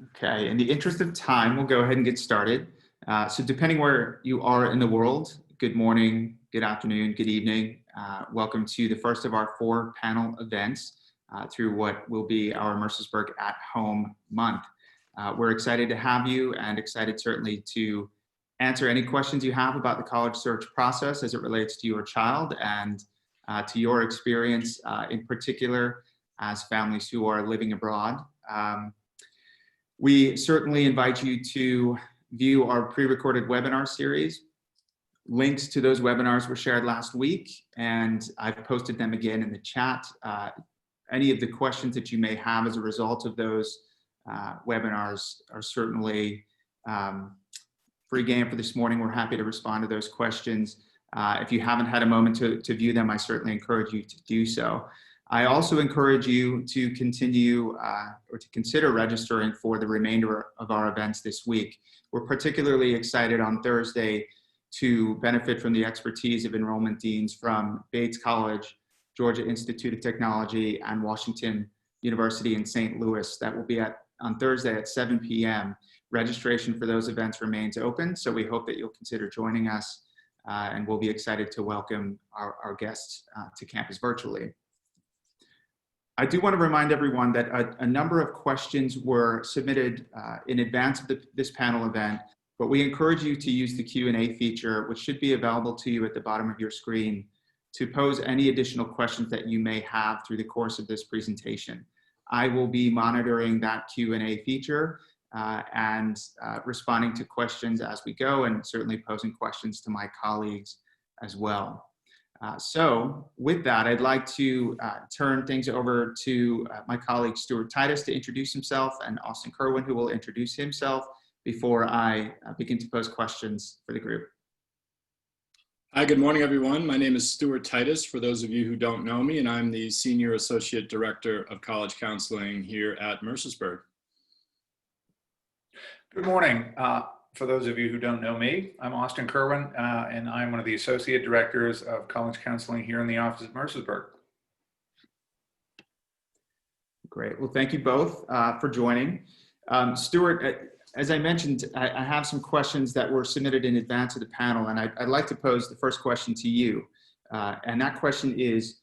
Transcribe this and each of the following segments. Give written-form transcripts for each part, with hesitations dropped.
Okay, in the interest of time, we'll go ahead and get started. So depending where you are in the world, good morning, good afternoon, good evening. Welcome to the first of our 4 panel events through what will be our Mercersburg at Home month. We're excited to have you and excited certainly to answer any questions you have about the college search process as it relates to your child and to your experience in particular as families who are living abroad. We certainly invite you to view our pre-recorded webinar series. Links to those webinars were shared last week, and I've posted them again in the chat. Any of the questions that you may have as a result of those webinars are certainly free game for this morning. We're happy to respond to those questions. If you haven't had a moment to view them, I certainly encourage you to do so. I also encourage you to continue or to consider registering for the remainder of our events this week. We're particularly excited on Thursday to benefit from the expertise of enrollment deans from Bates College, Georgia Institute of Technology, and Washington University in St. Louis. That will be on Thursday at 7 p.m. Registration for those events remains open, so we hope that you'll consider joining us, and we'll be excited to welcome our guests to campus virtually. I do want to remind everyone that a number of questions were submitted in advance of this panel event, but we encourage you to use the Q&A feature, which should be available to you at the bottom of your screen, to pose any additional questions that you may have through the course of this presentation. I will be monitoring that Q&A feature and responding to questions as we go, and certainly posing questions to my colleagues as well. So with that, I'd like to turn things over to my colleague, Stuart Titus, to introduce himself, and Austin Curwen, who will introduce himself before I begin to pose questions for the group. Hi, good morning, everyone. My name is Stuart Titus, for those of you who don't know me, and I'm the Senior Associate Director of College Counseling here at Mercersburg. Good morning. For those of you who don't know me, I'm Austin Curwen, and I'm one of the Associate Directors of College Counseling here in the office at Mercersburg. Great. Well, thank you both for joining. Stuart, as I mentioned, I have some questions that were submitted in advance of the panel, and I'd like to pose the first question to you. And that question is,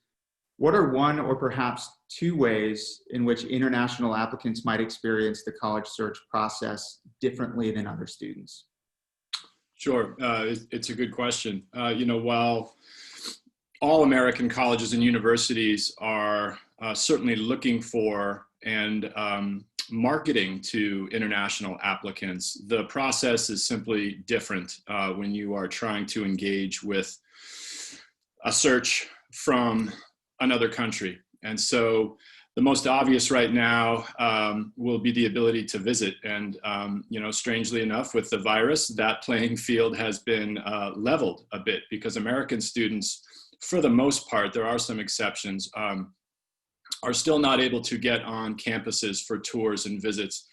what are 1 or perhaps 2 ways in which international applicants might experience the college search process differently than other students? Sure, it's a good question. While all American colleges and universities are certainly looking for and marketing to international applicants, the process is simply different when you are trying to engage with a search from another country. And so the most obvious right now will be the ability to visit. And, strangely enough, with the virus, that playing field has been leveled a bit, because American students, for the most part, there are some exceptions, are still not able to get on campuses for tours and visits.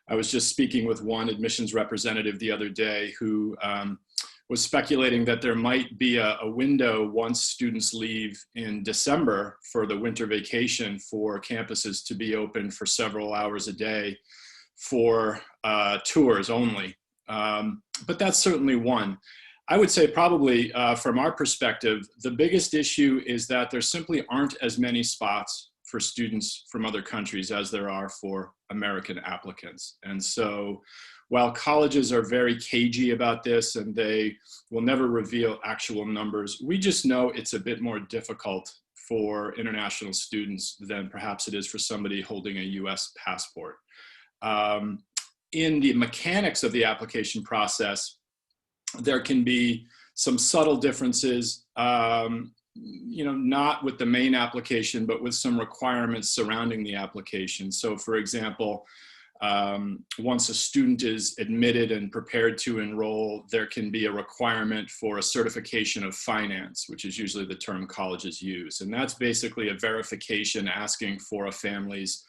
I was just speaking with one admissions representative the other day who was speculating that there might be a window once students leave in December for the winter vacation for campuses to be open for several hours a day for tours only. But that's certainly one. I would say probably from our perspective, the biggest issue is that there simply aren't as many spots for students from other countries as there are for American applicants. And so while colleges are very cagey about this and they will never reveal actual numbers, we just know it's a bit more difficult for international students than perhaps it is for somebody holding a US passport. In the mechanics of the application process, there can be some subtle differences, not with the main application, but with some requirements surrounding the application. So for example, once a student is admitted and prepared to enroll, there can be a requirement for a certification of finance, which is usually the term colleges use. And that's basically a verification asking for a family's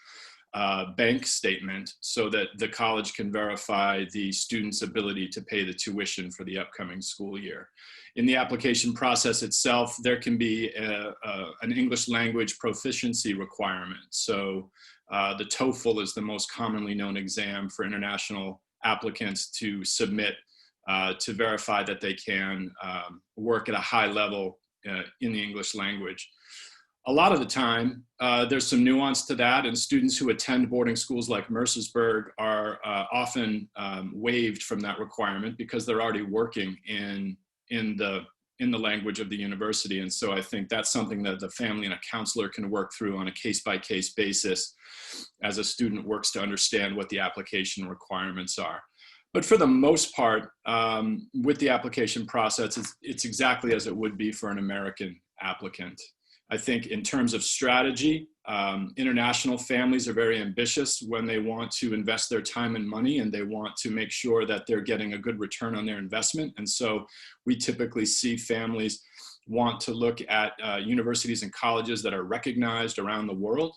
bank statement so that the college can verify the student's ability to pay the tuition for the upcoming school year. In the application process itself, there can be an English language proficiency requirement. So the Toefl is the most commonly known exam for international applicants to submit to verify that they can work at a high level in the English language. A lot of the time, there's some nuance to that, and students who attend boarding schools like Mercersburg are often waived from that requirement because they're already working in the language of the university. And so I think that's something that the family and a counselor can work through on a case-by-case basis as a student works to understand what the application requirements are. But for the most part, with the application process, it's exactly as it would be for an American applicant. I think in terms of strategy, international families are very ambitious when they want to invest their time and money, and they want to make sure that they're getting a good return on their investment. And so we typically see families want to look at universities and colleges that are recognized around the world.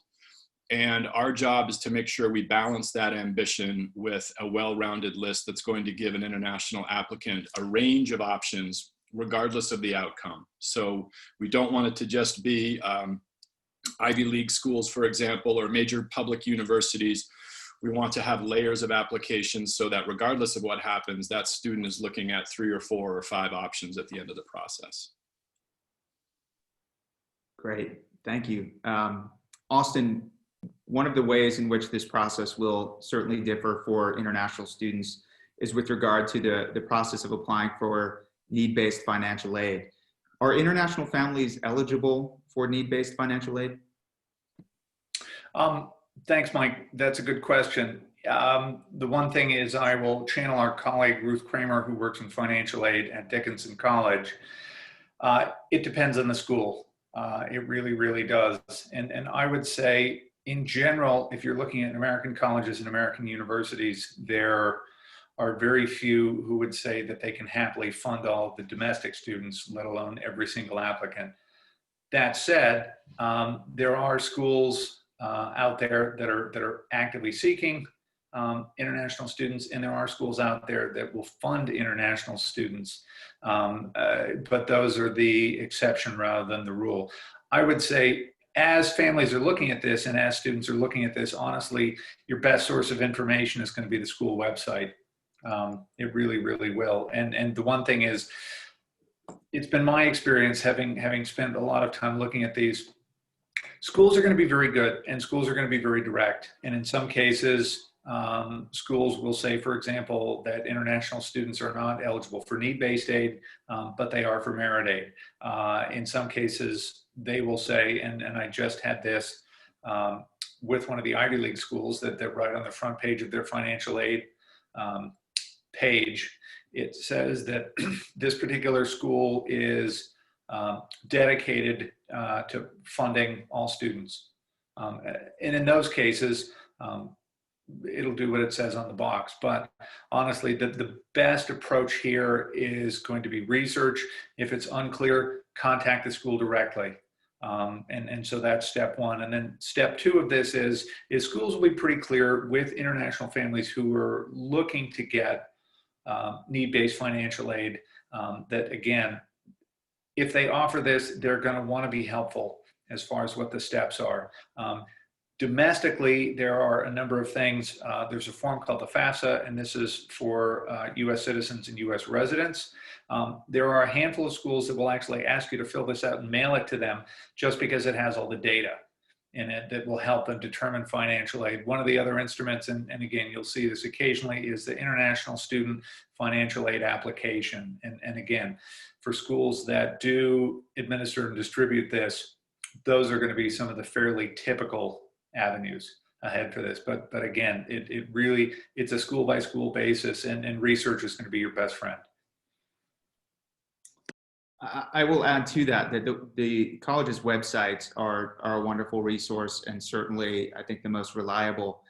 And our job is to make sure we balance that ambition with a well-rounded list that's going to give an international applicant a range of options regardless of the outcome. So we don't want it to just be Ivy League schools, for example, or major public universities. We want to have layers of applications so that regardless of what happens, that student is looking at 3 or 4 or 5 options at the end of the process. Great, thank you. Austin, one of the ways in which this process will certainly differ for international students is with regard to the process of applying for need-based financial aid. Are international families eligible for need-based financial aid? Thanks, Mike. That's a good question. The one thing is I will channel our colleague, Ruth Kramer, who works in financial aid at Dickinson College. It depends on the school. It really, really does. And I would say, in general, if you're looking at American colleges and American universities, there are very few who would say that they can happily fund all of the domestic students, let alone every single applicant. That said, there are schools out there that are actively seeking international students, and there are schools out there that will fund international students, but those are the exception rather than the rule. I would say, as families are looking at this and as students are looking at this, honestly, your best source of information is going to be the school website. It really, really will. And the one thing is, it's been my experience, having spent a lot of time looking at these, schools are going to be very good and schools are going to be very direct. And in some cases, schools will say, for example, that international students are not eligible for need-based aid, but they are for merit aid. In some cases, they will say, and I just had this with one of the Ivy League schools, that they're right on the front page of their financial aid page. It says that this particular school is dedicated to funding all students. And in those cases, it'll do what it says on the box. But honestly, the best approach here is going to be research. If it's unclear, contact the school directly. And so that's step one. And then step two of this is schools will be pretty clear with international families who are looking to get need-based financial aid, that again, if they offer this, they're going to want to be helpful as far as what the steps are. Domestically, there are a number of things. There's a form called the FAFSA, and this is for U.S. citizens and U.S. residents. There are a handful of schools that will actually ask you to fill this out and mail it to them just because it has all the data in it that will help them determine financial aid. One of the other instruments, and again, you'll see this occasionally, is the International Student Financial Aid Application. And again, for schools that do administer and distribute this, those are going to be some of the fairly typical avenues ahead for this. But again, it really, it's a school by school basis, and research is going to be your best friend. I will add to that the college's websites are a wonderful resource, and certainly I think the most reliable.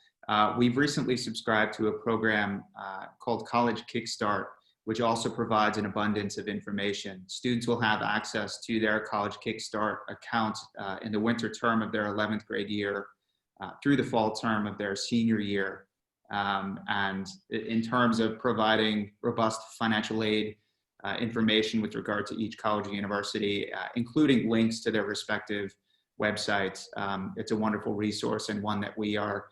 We've recently subscribed to a program called College Kickstart, which also provides an abundance of information. Students will have access to their College Kickstart account in the winter term of their 11th grade year. through the fall term of their senior year. And in terms of providing robust financial aid information with regard to each college or university, including links to their respective websites, it's a wonderful resource and one that we are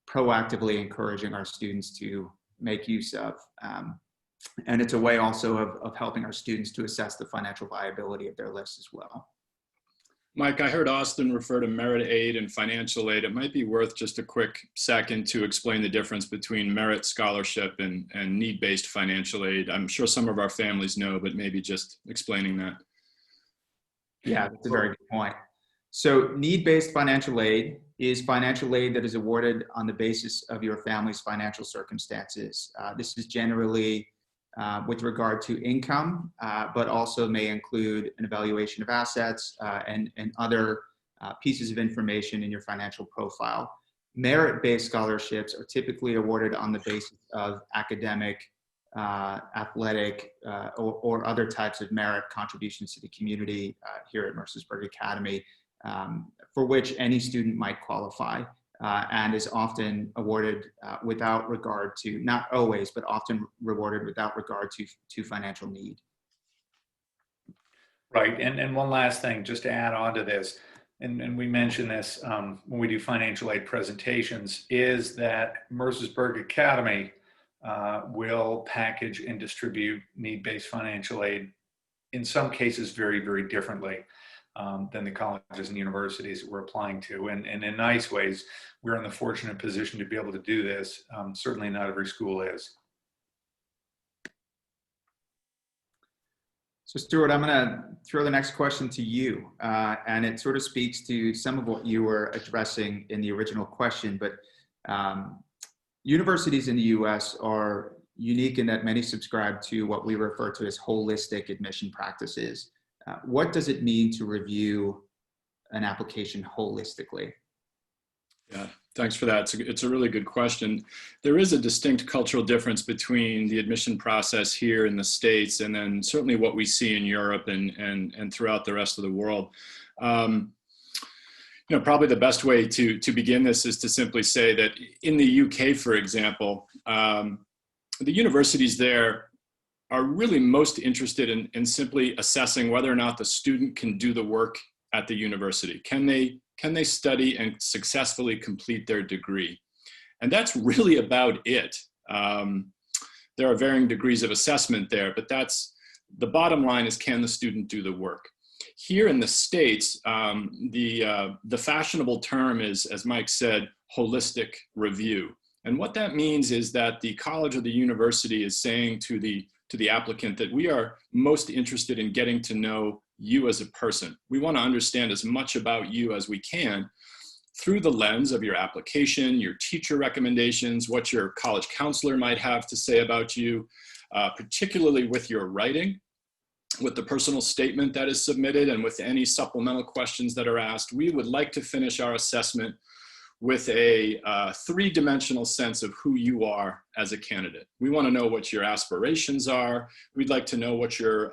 proactively encouraging our students to make use of. And it's a way also of helping our students to assess the financial viability of their list as well. Mike, I heard Austin refer to merit aid and financial aid. It might be worth just a quick second to explain the difference between merit scholarship and need-based financial aid. I'm sure some of our families know, but maybe just explaining that. Yeah, that's a very good point. So need-based financial aid is financial aid that is awarded on the basis of your family's financial circumstances. This is generally with regard to income, but also may include an evaluation of assets and other pieces of information in your financial profile. Merit-based scholarships are typically awarded on the basis of academic, athletic, or other types of merit contributions to the community here at Mercersburg Academy, for which any student might qualify. And is often awarded without regard to, not always, but often rewarded without regard to financial need. Right, and one last thing, just to add on to this, and we mention this when we do financial aid presentations, is that Mercersburg Academy will package and distribute need-based financial aid, in some cases very, very differently than the colleges and universities that we're applying to. And in nice ways, we're in the fortunate position to be able to do this. Certainly not every school is. So Stuart, I'm gonna throw the next question to you. And it sort of speaks to some of what you were addressing in the original question, but universities in the US are unique in that many subscribe to what we refer to as holistic admission practices. What does it mean to review an application holistically? Yeah, thanks for that. It's a really good question. There is a distinct cultural difference between the admission process here in the States and then certainly what we see in Europe and throughout the rest of the world. You know, probably the best way to begin this is to simply say that in the UK, for example, the universities there are really most interested in simply assessing whether or not the student can do the work at the university. Can they study and successfully complete their degree? And that's really about it. There are varying degrees of assessment there, but that's the bottom line is, can the student do the work? Here in the States, the fashionable term is, as Mike said, holistic review. And what that means is that the college or the university is saying to the applicant that we are most interested in getting to know you as a person. We want to understand as much about you as we can through the lens of your application, your teacher recommendations, what your college counselor might have to say about you, particularly with your writing, with the personal statement that is submitted, and with any supplemental questions that are asked. We would like to finish our assessment with a three-dimensional sense of who you are as a candidate. We want to know what your aspirations are. We'd like to know what your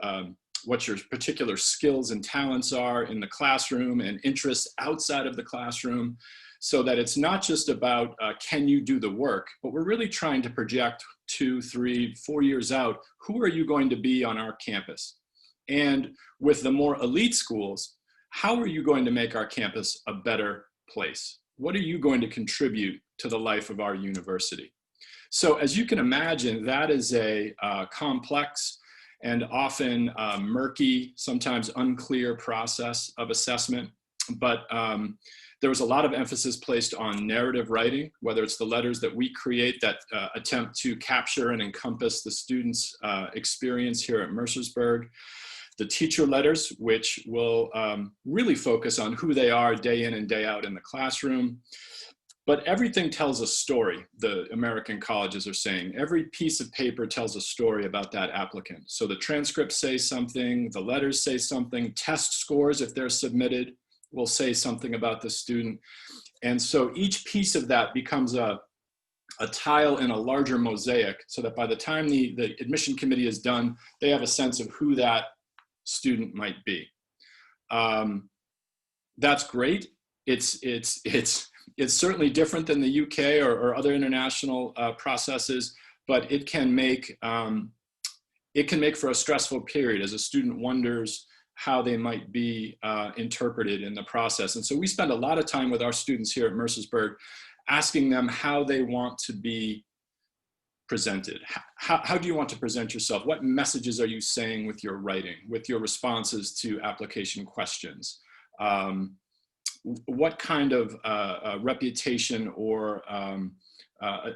particular skills and talents are in the classroom and interests outside of the classroom, so that it's not just about can you do the work, but we're really trying to project 2, 3, 4 years out, who are you going to be on our campus? And with the more elite schools, how are you going to make our campus a better place? What are you going to contribute to the life of our university? So as you can imagine, that is a complex and often murky, sometimes unclear process of assessment. But there was a lot of emphasis placed on narrative writing, whether it's the letters that we create that attempt to capture and encompass the students' experience here at Mercersburg. The teacher letters, which will really focus on who they are day in and day out in the classroom. But everything tells a story, the American colleges are saying. Every piece of paper tells a story about that applicant. So the transcripts say something, the letters say something, test scores, if they're submitted, will say something about the student. And so each piece of that becomes a tile in a larger mosaic, so that by the time the admission committee is done, they have a sense of who that student might be. That's great. It's It's certainly different than the UK or other international processes, but it can make for a stressful period as a student wonders how they might be interpreted in the process. And so we spend a lot of time with our students here at Mercersburg asking them how they want to be presented. How do you want to present yourself? What messages are you saying with your writing, with your responses to application questions? What kind of reputation or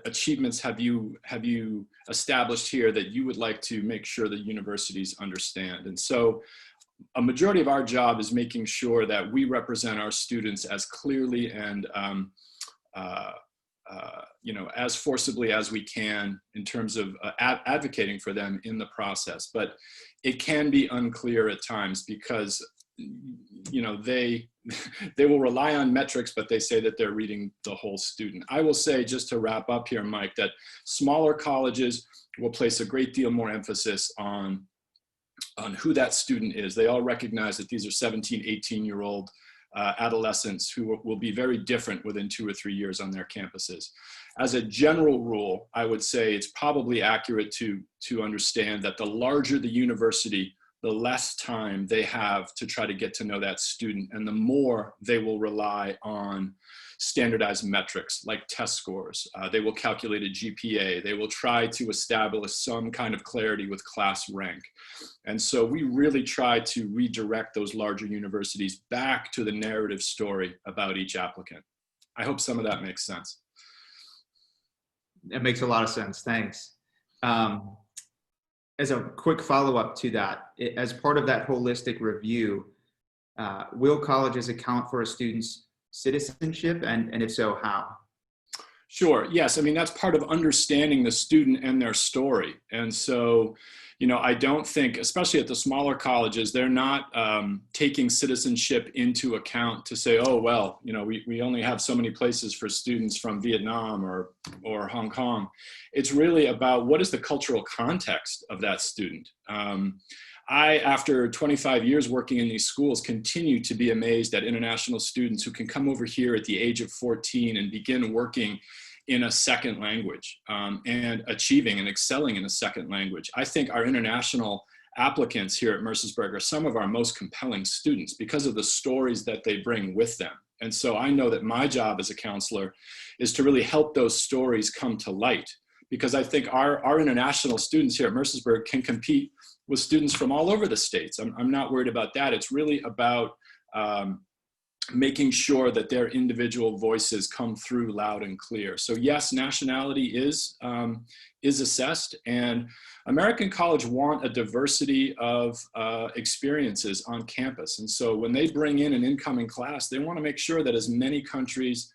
achievements have you established here that you would like to make sure the universities understand? And so a majority of our job is making sure that we represent our students as clearly and as forcibly as we can in terms of advocating for them in the process. But it can be unclear at times because they will rely on metrics, but they say that they're reading the whole student. I will say, just to wrap up here, Mike, that smaller colleges will place a great deal more emphasis on who that student is. They all recognize that these are 17, 18-year-old adolescents who will be very different within 2 or 3 years on their campuses. As a general rule, I would say it's probably accurate to understand that the larger the university, the less time they have to try to get to know that student, and the more they will rely on standardized metrics like test scores. They will calculate a GPA. They will try to establish some kind of clarity with class rank. And so we really try to redirect those larger universities back to the narrative story about each applicant. I hope some of that makes sense. It makes a lot of sense. Thanks. As a quick follow-up to that, as part of that holistic review, will colleges account for a student's citizenship, and if so, how? Sure. Yes. I mean, that's part of understanding the student and their story. And so, I don't think, especially at the smaller colleges, they're not taking citizenship into account to say, oh, well, we only have so many places for students from Vietnam or Hong Kong. It's really about what is the cultural context of that student. I, after 25 years working in these schools, continue to be amazed at international students who can come over here at the age of 14 and begin working in a second language and achieving and excelling in a second language. I think our international applicants here at Mercersburg are some of our most compelling students because of the stories that they bring with them. And so I know that my job as a counselor is to really help those stories come to light, because I think our international students here at Mercersburg can compete with students from all over the states. I'm not worried about that. It's really about making sure that their individual voices come through loud and clear. So yes, nationality is assessed, and American College want a diversity of experiences on campus. And so when they bring in an incoming class, they want to make sure that as many countries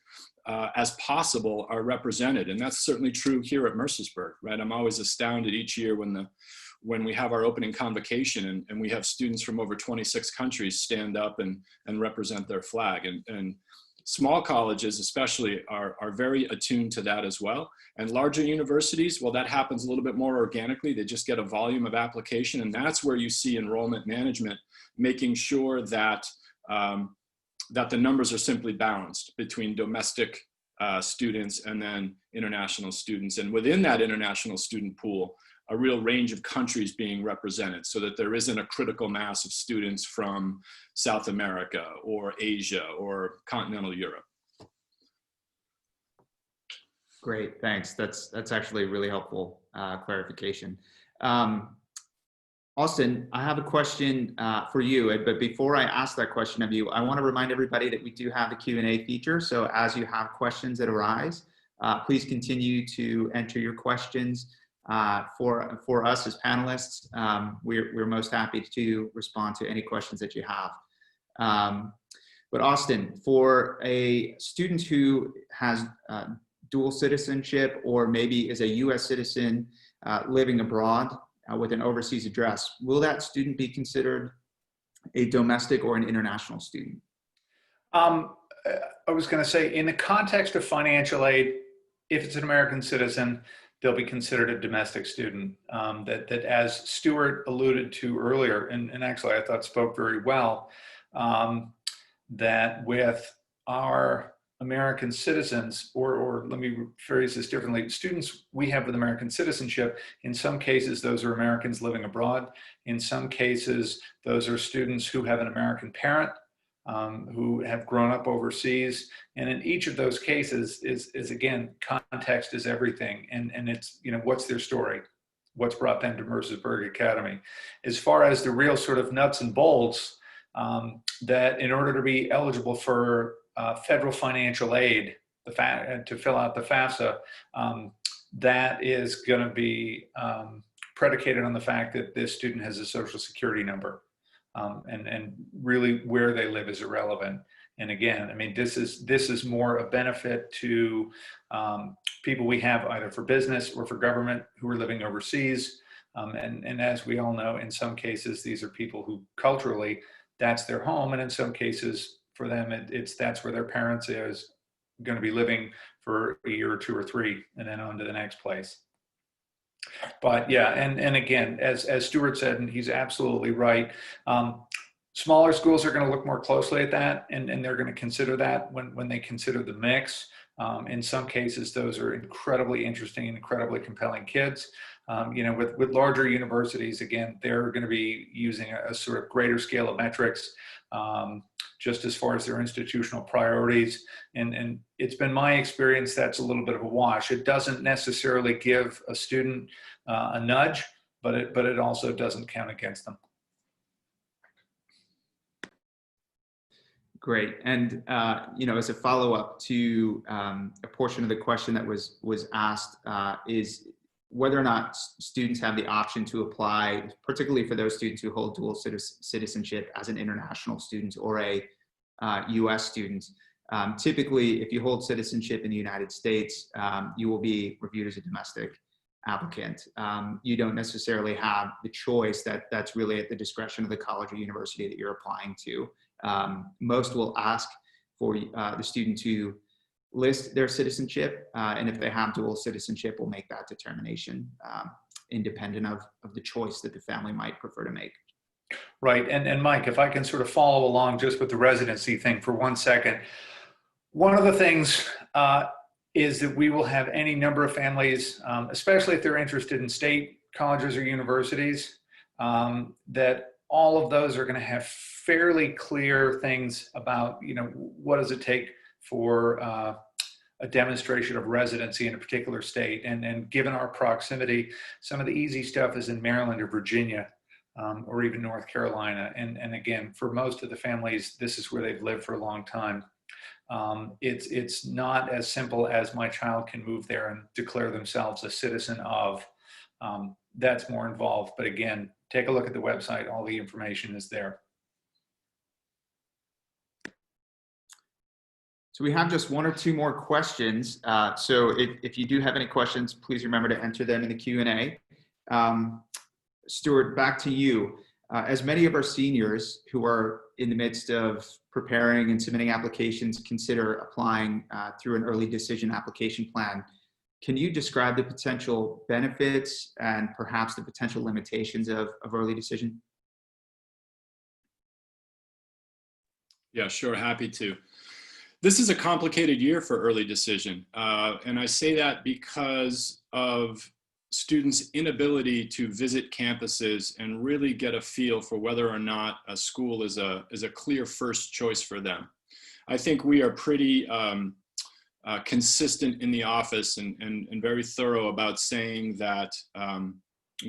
as possible are represented. And that's certainly true here at Mercersburg, right? I'm always astounded each year when we have our opening convocation and we have students from over 26 countries stand up and represent their flag. And small colleges especially are very attuned to that as well. And larger universities, well, that happens a little bit more organically. They just get a volume of application, and that's where you see enrollment management making sure that that the numbers are simply balanced between domestic students and then international students. And within that international student pool, a real range of countries being represented so that there isn't a critical mass of students from South America or Asia or continental Europe. Great, thanks. That's actually really helpful clarification. Austin, I have a question for you, but before I ask that question of you, I want to remind everybody that we do have the Q&A feature. So as you have questions that arise, please continue to enter your questions. For us as panelists, we're most happy to respond to any questions that you have. But Austin, for a student who has dual citizenship or maybe is a US citizen living abroad with an overseas address, will that student be considered a domestic or an international student? I was going to say, in the context of financial aid, if it's an American citizen, they'll be considered a domestic student. That as Stuart alluded to earlier, and actually I thought spoke very well, that with our American citizens, or let me phrase this differently, students we have with American citizenship, in some cases, those are Americans living abroad. In some cases, those are students who have an American parent, who have grown up overseas. And in each of those cases is again, context is everything. And it's, what's their story? What's brought them to Mercersburg Academy? As far as the real sort of nuts and bolts, that in order to be eligible for federal financial aid, to fill out the FAFSA, that is going to be predicated on the fact that this student has a social security number, and really where they live is irrelevant. And again, I mean, this is more a benefit to people we have either for business or for government who are living overseas. And as we all know, in some cases, these are people who culturally, that's their home. And in some cases, for them, that's where their parents is going to be living for a year or two or three, and then on to the next place. But yeah, and again, as Stuart said, and he's absolutely right, smaller schools are going to look more closely at that, and they're going to consider that when they consider the mix. In some cases, those are incredibly interesting and incredibly compelling kids. With larger universities, again, they're going to be using a sort of greater scale of metrics, just as far as their institutional priorities. And it's been my experience that's a little bit of a wash. It doesn't necessarily give a student a nudge, but it also doesn't count against them. Great. And, as a follow-up to a portion of the question that was asked, is whether or not students have the option to apply, particularly for those students who hold dual citizenship as an international student or a US student. Typically, if you hold citizenship in the United States, you will be reviewed as a domestic applicant. You don't necessarily have the choice. That's really at the discretion of the college or university that you're applying to. Most will ask for the student to list their citizenship, and if they have dual citizenship, we'll make that determination independent of the choice that the family might prefer to make. Right, and Mike, if I can sort of follow along just with the residency thing for 1 second. One of the things is that we will have any number of families, especially if they're interested in state colleges or universities, that all of those are going to have fairly clear things about, what does it take for a demonstration of residency in a particular state. And given our proximity, some of the easy stuff is in Maryland or Virginia, or even North Carolina. And again, for most of the families, this is where they've lived for a long time. It's not as simple as my child can move there and declare themselves a citizen of. That's more involved. But again, take a look at the website. All the information is there. So we have just one or two more questions. So if you do have any questions, please remember to enter them in the Q&A. Stuart, back to you. As many of our seniors who are in the midst of preparing and submitting applications consider applying through an early decision application plan, can you describe the potential benefits and perhaps the potential limitations of early decision? Yeah, sure, happy to. This is a complicated year for early decision. And I say that because of students' inability to visit campuses and really get a feel for whether or not a school is a clear first choice for them. I think we are pretty consistent in the office and very thorough about saying that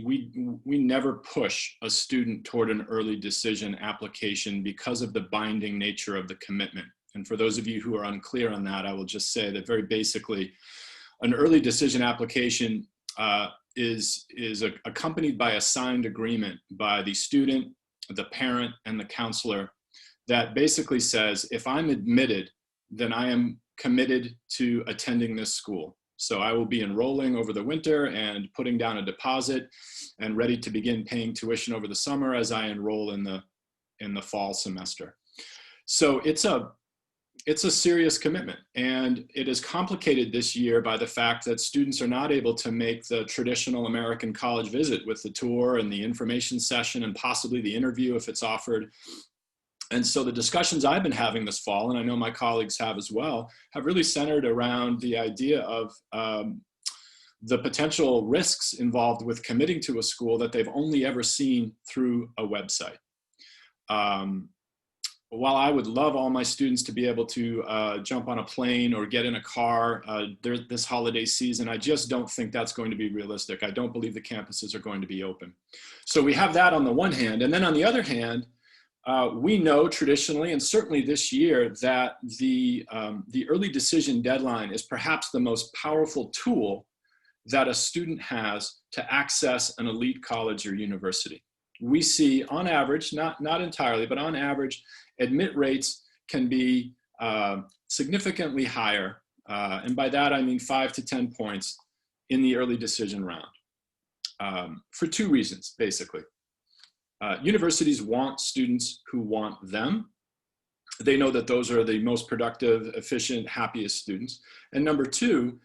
we never push a student toward an early decision application because of the binding nature of the commitment. And for those of you who are unclear on that, I will just say that very basically, an early decision application is accompanied by a signed agreement by the student, the parent, and the counselor that basically says, if I'm admitted, then I am committed to attending this school. So I will be enrolling over the winter and putting down a deposit and ready to begin paying tuition over the summer as I enroll in the fall semester. So it's a serious commitment, and it is complicated this year by the fact that students are not able to make the traditional American college visit with the tour and the information session and possibly the interview if it's offered. And so the discussions I've been having this fall, and I know my colleagues have as well, have really centered around the idea of the potential risks involved with committing to a school that they've only ever seen through a website. While I would love all my students to be able to jump on a plane or get in a car this holiday season, I just don't think that's going to be realistic. I don't believe the campuses are going to be open. So we have that on the one hand. And then on the other hand, we know traditionally, and certainly this year, that the early decision deadline is perhaps the most powerful tool that a student has to access an elite college or university. We see on average, not entirely, but on average, admit rates can be significantly higher. And by that, I mean 5 to 10 points in the early decision round for two reasons, basically. Universities want students who want them. They know that those are the most productive, efficient, happiest students. And number two,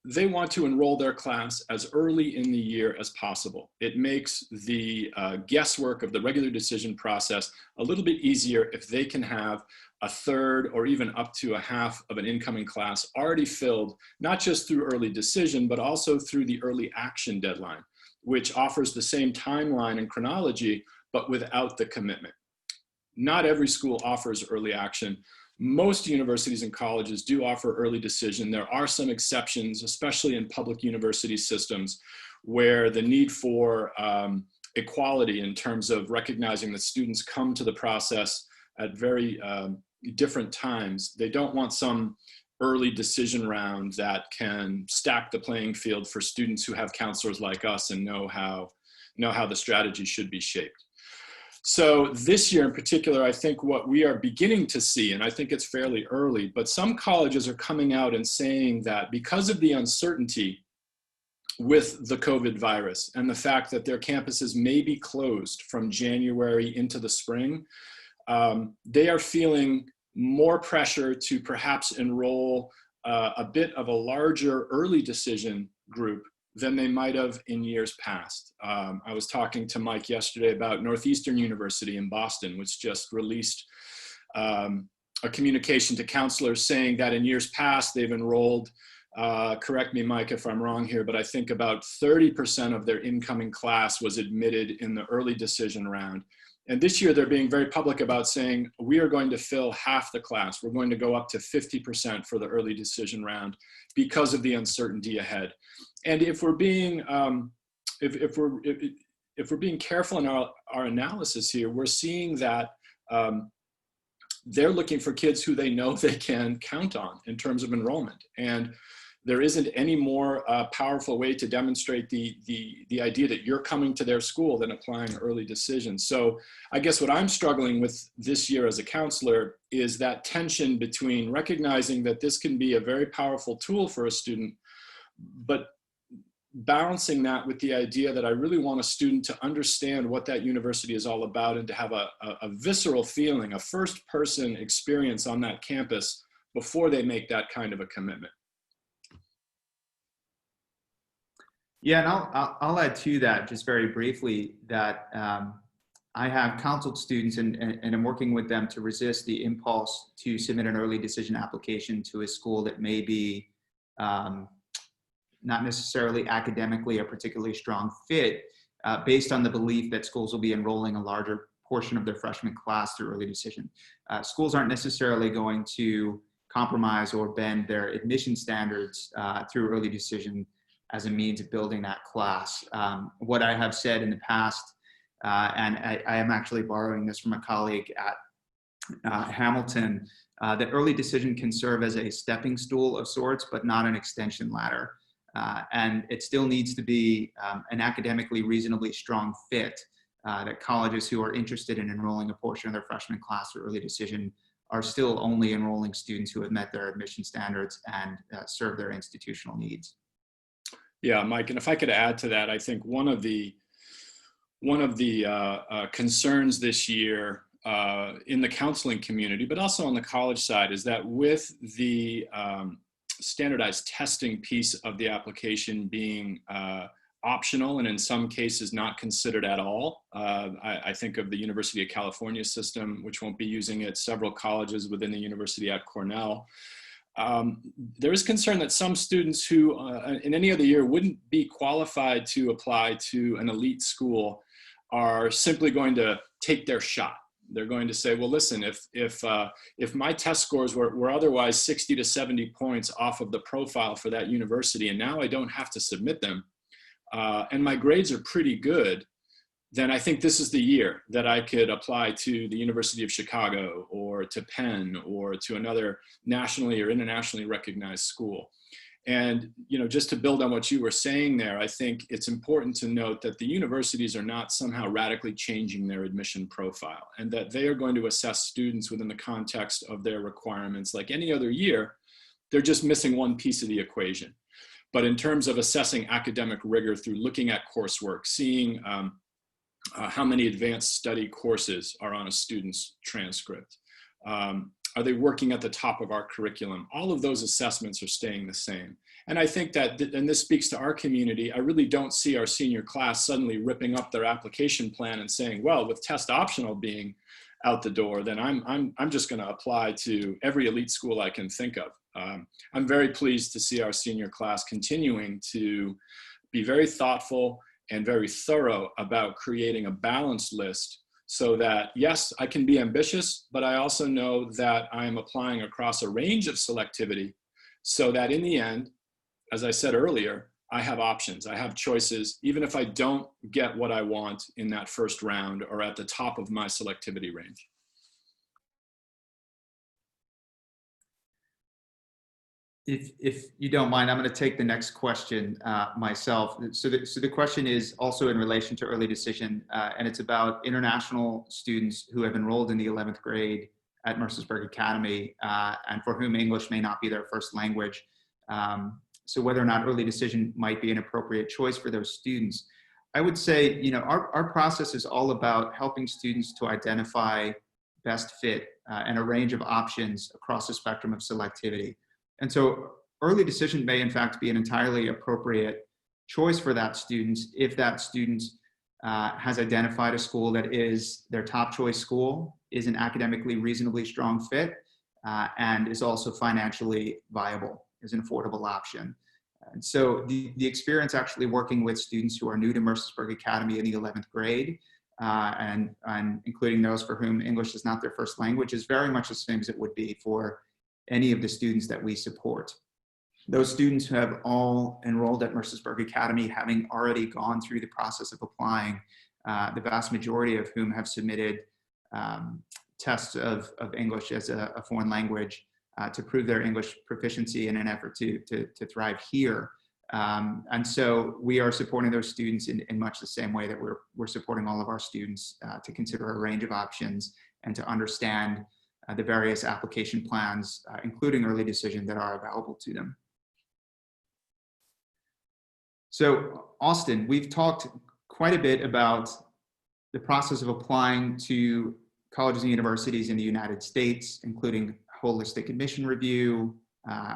they want to enroll their class as early in the year as possible. It makes the guesswork of the regular decision process a little bit easier if they can have a third or even up to a half of an incoming class already filled, not just through early decision, but also through the early action deadline, which offers the same timeline and chronology, but without the commitment. Not every school offers early action. Most universities and colleges do offer early decision. There are some exceptions, especially in public university systems, where the need for equality in terms of recognizing that students come to the process at very different times. They don't want some early decision round that can stack the playing field for students who have counselors like us and know how the strategy should be shaped. So this year in particular, I think what we are beginning to see, and I think it's fairly early, but some colleges are coming out and saying that because of the uncertainty with the COVID virus and the fact that their campuses may be closed from January into the spring, they are feeling more pressure to perhaps enroll a bit of a larger early decision group than they might have in years past. I was talking to Mike yesterday about Northeastern University in Boston, which just released a communication to counselors saying that in years past they've enrolled, correct me Mike if I'm wrong here, but I think about 30% of their incoming class was admitted in the early decision round. And this year they're being very public about saying, we are going to fill half the class. We're going to go up to 50% for the early decision round because of the uncertainty ahead. And if we're being, if we're being careful in our analysis here, we're seeing that they're looking for kids who they know they can count on in terms of enrollment. And there isn't any more powerful way to demonstrate the idea that you're coming to their school than applying early decision. So I guess what I'm struggling with this year as a counselor is that tension between recognizing that this can be a very powerful tool for a student, but balancing that with the idea that I really want a student to understand what that university is all about and to have a visceral feeling, a first person experience on that campus before they make that kind of a commitment. Yeah, and I'll add to that just very briefly that I have counseled students and I'm working with them to resist the impulse to submit an early decision application to a school that may be not necessarily academically a particularly strong fit based on the belief that schools will be enrolling a larger portion of their freshman class through early decision. Schools aren't necessarily going to compromise or bend their admission standards through early decision as a means of building that class. What I have said in the past, and I am actually borrowing this from a colleague at Hamilton, that early decision can serve as a stepping stool of sorts, but not an extension ladder. And it still needs to be an academically reasonably strong fit that colleges who are interested in enrolling a portion of their freshman class through early decision are still only enrolling students who have met their admission standards and serve their institutional needs. Yeah, Mike, and if I could add to that, I think one of the concerns this year in the counseling community, but also on the college side, is that with the standardized testing piece of the application being optional and in some cases not considered at all. I think of the University of California system, which won't be using it, several colleges within the university at Cornell. There is concern that some students who in any other year wouldn't be qualified to apply to an elite school are simply going to take their shot. They're going to say, well, listen, if my test scores were otherwise 60 to 70 points off of the profile for that university, and now I don't have to submit them, and my grades are pretty good, then I think this is the year that I could apply to the University of Chicago or to Penn or to another nationally or internationally recognized school. And, you know, just to build on what you were saying there, I think it's important to note that the universities are not somehow radically changing their admission profile, and that they are going to assess students within the context of their requirements like any other year. They're just missing one piece of the equation. But in terms of assessing academic rigor through looking at coursework, seeing how many advanced study courses are on a student's transcript, are they working at the top of our curriculum? All of those assessments are staying the same. And I think that, and this speaks to our community, I really don't see our senior class suddenly ripping up their application plan and saying, well, with test optional being out the door, then I'm just going to apply to every elite school I can think of. I'm very pleased to see our senior class continuing to be very thoughtful and very thorough about creating a balanced list, so that, yes, I can be ambitious, but I also know that I'm applying across a range of selectivity, so that in the end, as I said earlier, I have options, I have choices, even if I don't get what I want in that first round or at the top of my selectivity range. If you don't mind, I'm going to take the next question myself. So the question is also in relation to early decision, and it's about international students who have enrolled in the 11th grade at Mercersburg Academy and for whom English may not be their first language. So whether or not early decision might be an appropriate choice for those students. I would say, you know, our process is all about helping students to identify best fit and a range of options across the spectrum of selectivity. And so early decision may in fact be an entirely appropriate choice for that student if that student has identified a school that is their top choice school, is an academically reasonably strong fit, and is also financially viable, is an affordable option. And so the experience actually working with students who are new to Mercersburg Academy in the 11th grade, and including those for whom English is not their first language, is very much the same as it would be for any of the students that we support. Those students who have all enrolled at Mercersburg Academy, having already gone through the process of applying, the vast majority of whom have submitted tests of English as a foreign language to prove their English proficiency in an effort to thrive here. And so we are supporting those students in much the same way that we're supporting all of our students to consider a range of options and to understand the various application plans, including early decision, that are available to them. So Austin, we've talked quite a bit about the process of applying to colleges and universities in the United States, including holistic admission review,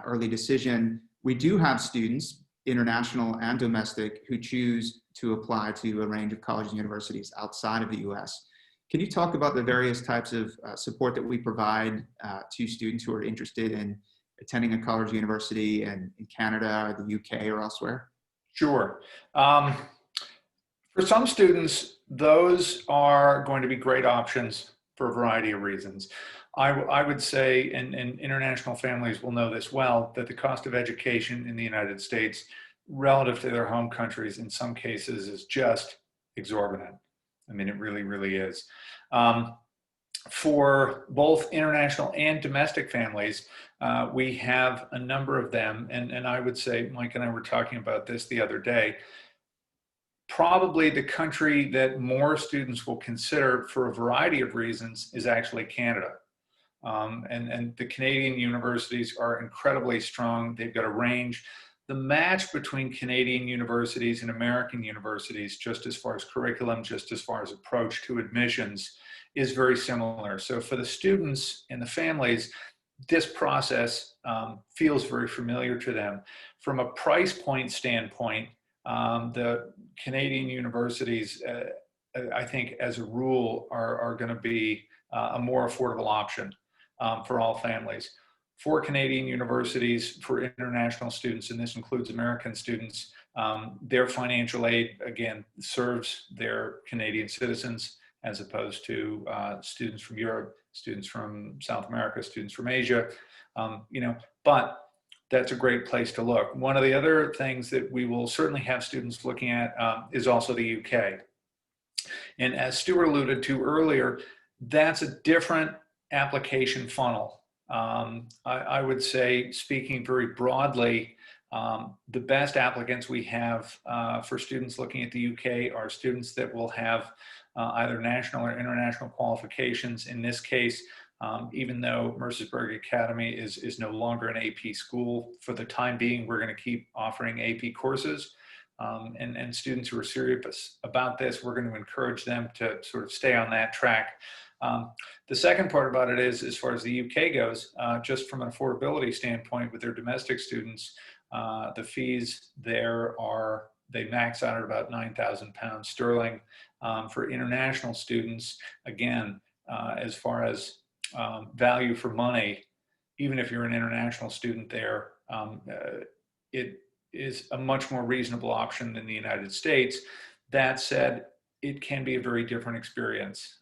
early decision. We do have students, international and domestic, who choose to apply to a range of colleges and universities outside of the US. Can you talk about the various types of support that we provide to students who are interested in attending a college or university in Canada, or the UK, or elsewhere? Sure. For some students, those are going to be great options for a variety of reasons. I would say, and international families will know this well, that the cost of education in the United States relative to their home countries in some cases is just exorbitant. I mean, it really, really is. For both international and domestic families, we have a number of them. And I would say, Mike and I were talking about this the other day, probably the country that more students will consider for a variety of reasons is actually Canada. And the Canadian universities are incredibly strong. They've got a range. The match between Canadian universities and American universities, just as far as curriculum, just as far as approach to admissions, is very similar. So for the students and the families, this process feels very familiar to them. From a price point standpoint, The Canadian universities, I think as a rule, are going to be a more affordable option for all families. For Canadian universities, for international students, and this includes American students, their financial aid, again, serves their Canadian citizens as opposed to students from Europe, students from South America, students from Asia, but that's a great place to look. One of the other things that we will certainly have students looking at is also the UK. And as Stuart alluded to earlier, that's a different application funnel. I would say, speaking very broadly, the best applicants we have for students looking at the UK are students that will have either national or international qualifications. In this case, even though Mercersburg Academy is no longer an AP school, for the time being, we're going to keep offering AP courses. And students who are serious about this, we're going to encourage them to sort of stay on that track. The second part about it is, as far as the UK goes, just from an affordability standpoint with their domestic students, the fees there they max out at about £9,000 sterling. For international students, again, as far as value for money, even if you're an international student there, it is a much more reasonable option than the United States. That said, it can be a very different experience.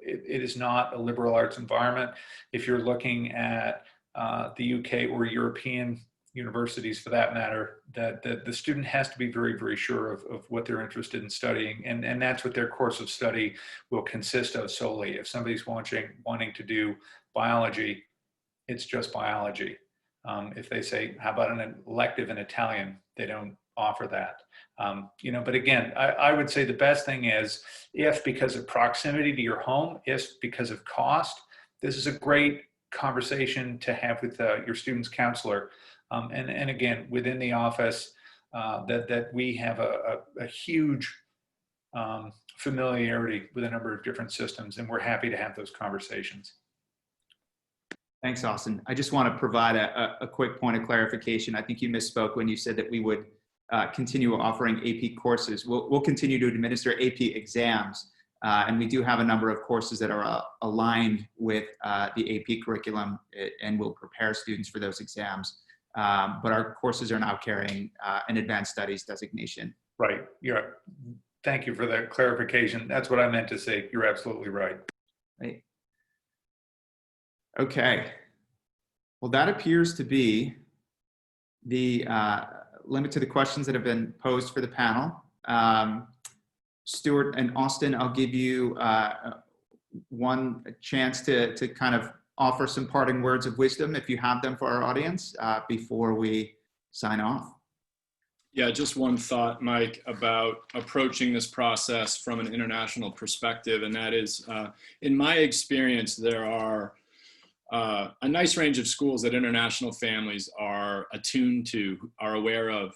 It is not a liberal arts environment. If you're looking at the UK or European universities for that matter, that the student has to be very, very sure of what they're interested in studying. And that's what their course of study will consist of solely. If somebody's wanting to do biology, it's just biology. If they say, how about an elective in Italian? They don't offer that. But again, I would say the best thing is, if because of proximity to your home, if because of cost, this is a great conversation to have with your student's counselor. And again, within the office, that we have a huge familiarity with a number of different systems, and we're happy to have those conversations. Thanks, Austin. I just want to provide a quick point of clarification. I think you misspoke when you said that we would continue offering AP courses. We'll continue to administer AP exams, and we do have a number of courses that are aligned with the AP curriculum, and will prepare students for those exams. But our courses are now carrying an advanced studies designation. Right. Thank you for that clarification. That's what I meant to say. You're absolutely right. Right. Okay. Well, that appears to be the limit to the questions that have been posed for the panel. Stuart and Austin, I'll give you one chance to kind of offer some parting words of wisdom, if you have them, for our audience before we sign off. Yeah, just one thought, Mike, about approaching this process from an international perspective, and that is, in my experience, there are a nice range of schools that international families are attuned to, are aware of.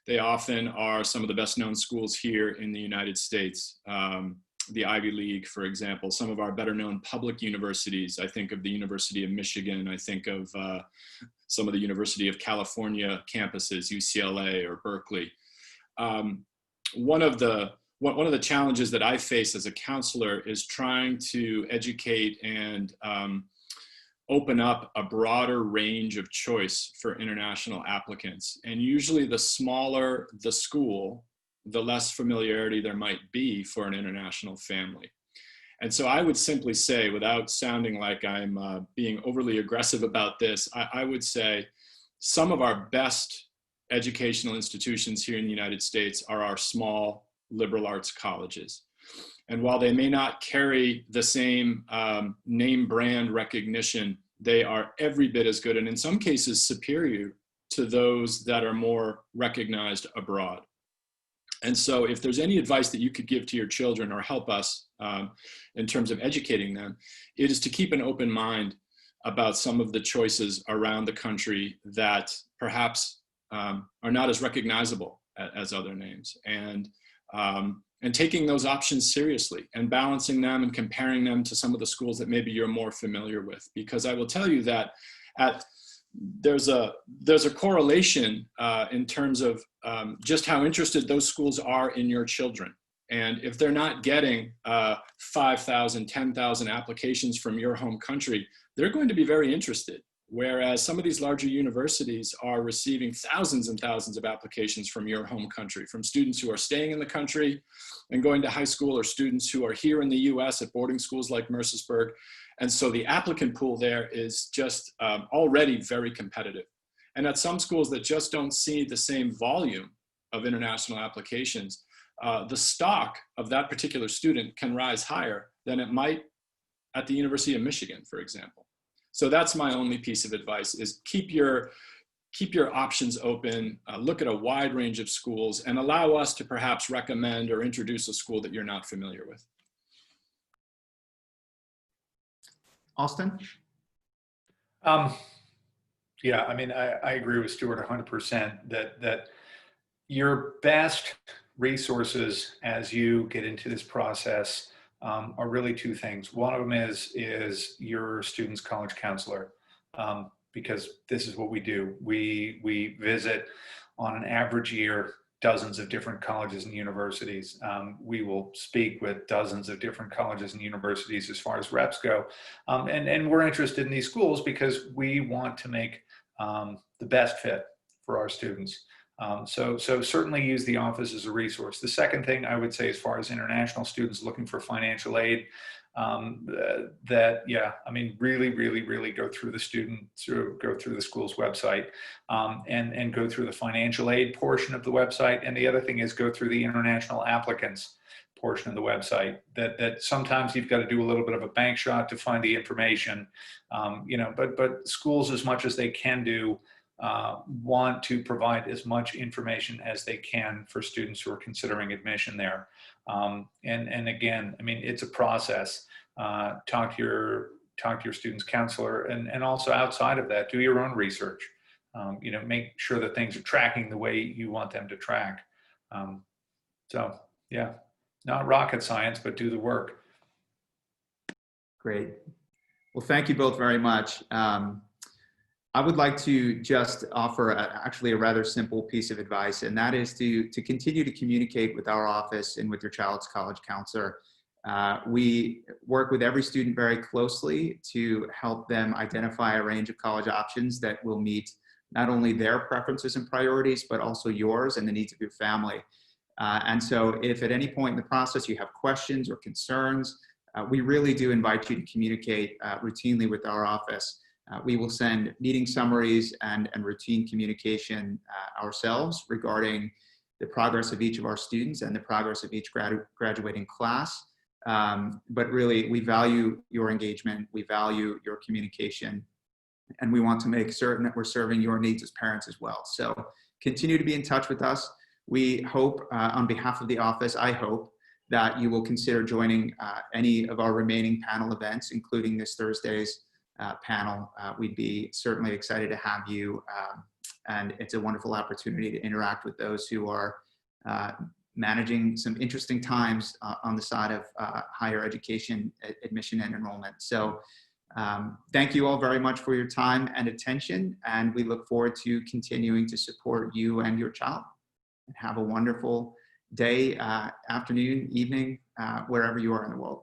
They often are some of the best known schools here in the United States. The Ivy League, for example, some of our better known public universities. I think of the University of Michigan. I think of some of the University of California campuses, UCLA or Berkeley. One of the challenges that I face as a counselor is trying to educate and open up a broader range of choice for international applicants. And usually the smaller the school, the less familiarity there might be for an international family. And so I would simply say, without sounding like I'm being overly aggressive about this, I would say some of our best educational institutions here in the United States are our small liberal arts colleges. And while they may not carry the same name brand recognition, they are every bit as good, and in some cases superior to those that are more recognized abroad. And so if there's any advice that you could give to your children or help us in terms of educating them, it is to keep an open mind about some of the choices around the country that perhaps are not as recognizable as other names, and taking those options seriously and balancing them and comparing them to some of the schools that maybe you're more familiar with. Because I will tell you that at there's a correlation in terms of just how interested those schools are in your children. And if they're not getting 5,000, 10,000 applications from your home country, they're going to be very interested. Whereas some of these larger universities are receiving thousands and thousands of applications from your home country, from students who are staying in the country and going to high school, or students who are here in the US at boarding schools like Mercersburg. And so the applicant pool there is just already very competitive. And at some schools that just don't see the same volume of international applications, the stock of that particular student can rise higher than it might at the University of Michigan, for example. So that's my only piece of advice, is keep your options open, look at a wide range of schools, and allow us to perhaps recommend or introduce a school that you're not familiar with. Austin? Yeah, I mean, I agree with Stuart 100% that your best resources as you get into this process are really two things. One of them is your student's college counselor, because this is what we do. We visit on an average year dozens of different colleges and universities. We will speak with dozens of different colleges and universities as far as reps go. And we're interested in these schools because we want to make the best fit for our students. So certainly use the office as a resource. The second thing I would say, as far as international students looking for financial aid, yeah, I mean, really go through the go through the school's website, and go through the financial aid portion of the website. And the other thing is go through the international applicants portion of the website. That sometimes you've got to do a little bit of a bank shot to find the information, you know, but schools, as much as they can do, want to provide as much information as they can for students who are considering admission there. And again, I mean, it's a process. Talk to your student's counselor, and also outside of that, do your own research. You know, make sure that things are tracking the way you want them to track. So yeah, not rocket science, but do the work. Great. Well, thank you both very much. I would like to just offer actually a rather simple piece of advice, and that is to continue to communicate with our office and with your child's college counselor. We work with every student very closely to help them identify a range of college options that will meet not only their preferences and priorities, but also yours and the needs of your family. And so if at any point in the process you have questions or concerns, we really do invite you to communicate routinely with our office. We will send meeting summaries and routine communication ourselves regarding the progress of each of our students and the progress of each graduating class. But really, we value your engagement, we value your communication, and we want to make certain that we're serving your needs as parents as well. So continue to be in touch with us. We hope, on behalf of the office, I hope that you will consider joining any of our remaining panel events, including this Thursday's panel. We'd be certainly excited to have you, and it's a wonderful opportunity to interact with those who are managing some interesting times on the side of higher education admission and enrollment. So thank you all very much for your time and attention, and we look forward to continuing to support you and your child. And have a wonderful day, afternoon, evening, wherever you are in the world.